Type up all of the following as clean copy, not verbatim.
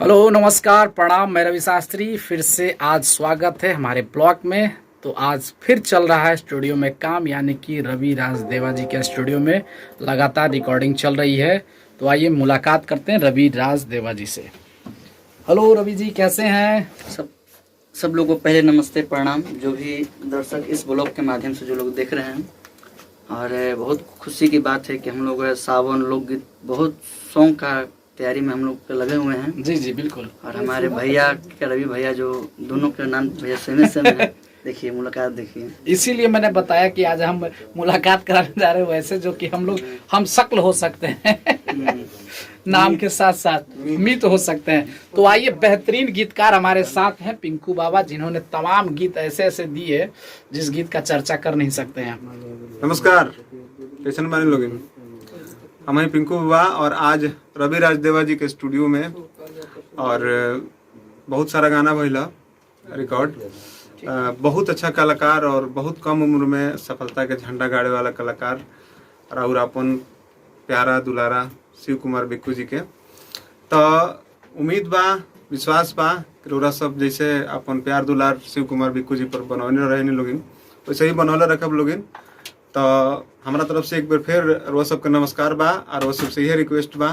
Hello नमस्कार प्रणाम, मैं रवि शास्त्री। फिर से आज स्वागत है हमारे ब्लॉग में। तो आज फिर चल रहा है स्टूडियो में काम, यानी कि रवि राज देवा जी के स्टूडियो में लगातार रिकॉर्डिंग चल रही है। तो आइए मुलाकात करते हैं रवि राज देवा जी से। हेलो रवि जी, कैसे हैं? सब लोगों को पहले नमस्ते प्रणाम, जो भी दर्शक इस ब्लॉग के माध्यम से जो लोग देख रहे हैं। और बहुत खुशी की बात है कि हम लोग सावन लोकगीत बहुत सॉन्ग का तैयारी में हम लोग लगे हुए हैं। जी जी बिल्कुल। और हमारे भैया के रवि भैया, जो दोनों के नाम भैया सेम है। देखिए मुलाकात देखिए, इसीलिए मैंने बताया कि आज हम मुलाकात कराने जा रहे हैं, वैसे जो कि हम शक्ल हो सकते हैं नाम के साथ साथ मित हो सकते हैं। तो आइए, बेहतरीन गीतकार हमारे साथ हैं पिंकू बाबा, जिन्होंने तमाम गीत ऐसे ऐसे दिए जिस गीत का चर्चा कर नहीं सकते हैं। नमस्कार, कैसन बानी लोग? हम हैं पिंकू बाबा और आज रवि राज देवा जी के स्टूडियो में, और बहुत सारा गाना भइला रिकॉर्ड। बहुत अच्छा कलाकार और बहुत कम उम्र में सफलता के झंडा गाड़े वाला कलाकार और अपन प्यारा दुलारा शिव कुमार बिक्कू जी के। तो उम्मीद बा, विश्वास बा कि रउरा सब जैसे अपन प्यार दुलार शिव कुमार बिक्कू जी पर बनौने रहे लोगिन, वैसे ही बनौले रखब लोगिन। तो हमारा तरफ से एक बार फिर वो सबके नमस्कार बा, और वो सबसे यह रिक्वेस्ट बा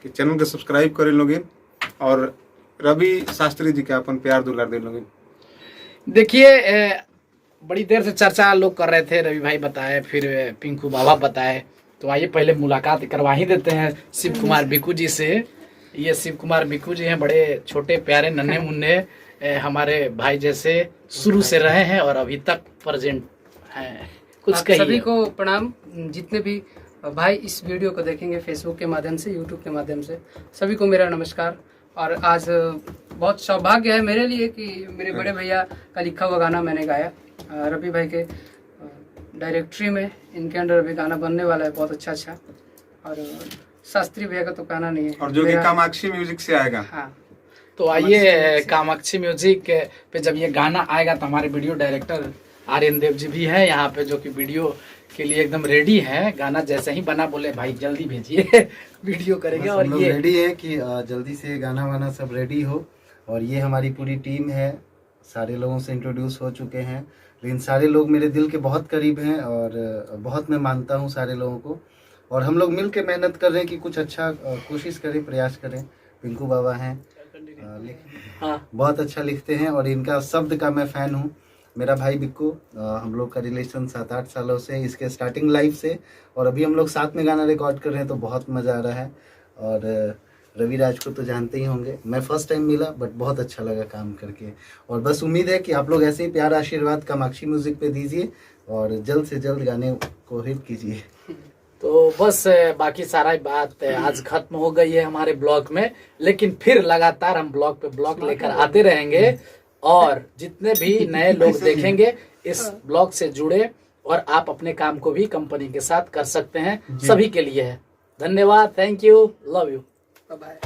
कि चैनल के सब्सक्राइब करें लोगिन और रवि शास्त्री जी के अपन प्यार दुलार दे लोगिन। देखिए, बड़ी देर से चर्चा लोग कर रहे थे, रवि भाई बताए, फिर पिंकू बाबा बताए। तो आइए पहले मुलाकात करवा ही देते हैं शिव कुमार बिक्कू जी से। ये शिव कुमार बिक्कू जी हैं, बड़े छोटे प्यारे नन्हे मुन्ने हमारे भाई जैसे शुरू से रहे हैं और अभी तक प्रेजेंट हैं। कुछ कहिए। सभी को प्रणाम, जितने भी भाई इस वीडियो को देखेंगे फेसबुक के माध्यम से, यूट्यूब के माध्यम से, सभी को मेरा नमस्कार। और आज बहुत सौभाग्य है मेरे लिए कि मेरे बड़े भैया का लिखा हुआ गाना मैंने गाया रवि भाई के डायरेक्टरी में। इनके अंडर अभी गाना बनने वाला है बहुत अच्छा। और शास्त्री भैया का तो गाना नहीं है, और जो कि कामाक्षी म्यूजिक से आएगा। हाँ, तो आइए कामाक्षी म्यूजिक पे जब ये गाना आएगा तो हमारे वीडियो डायरेक्टर आर्यन देव जी भी है यहाँ पे, जो कि वीडियो के लिए एकदम रेडी है। गाना जैसे ही बना बोले भाई जल्दी भेजिए वीडियो करेंगे। और ये रेडी है कि जल्दी से गाना वाना सब रेडी हो। और ये हमारी पूरी टीम है, सारे लोगों से इंट्रोड्यूस हो चुके हैं, लेकिन सारे लोग मेरे दिल के बहुत करीब हैं और बहुत मैं मानता हूँ सारे लोगों को। और हम लोग मिल के मेहनत कर रहे हैं कि कुछ अच्छा कोशिश करें, प्रयास करें। पिंकू बाबा हैं, बहुत अच्छा लिखते हैं और इनका शब्द का मैं फ़ैन हूँ। मेरा भाई बिक्कू, हम लोग का रिलेशन 7-8 सालों से, इसके स्टार्टिंग लाइफ से, और अभी हम लोग साथ में गाना रिकॉर्ड कर रहे हैं तो बहुत मज़ा आ रहा है। और रवि राज को तो जानते ही होंगे, मैं फर्स्ट टाइम मिला बट बहुत अच्छा लगा काम करके। और बस उम्मीद है कि आप लोग ऐसे ही प्यार आशीर्वाद कामाक्षी म्यूजिक पे दीजिए और जल्द से जल्द गाने को हिट कीजिए। तो बस बाकी सारा बात आज खत्म हो गई है हमारे ब्लॉग में, लेकिन फिर लगातार हम ब्लॉग पे ब्लॉग लेकर आते रहेंगे। और जितने भी नए लोग देखेंगे इस ब्लॉग से जुड़े, और आप अपने काम को भी कंपनी के साथ कर सकते हैं। सभी के लिए है। धन्यवाद, thank you, love you, bye bye.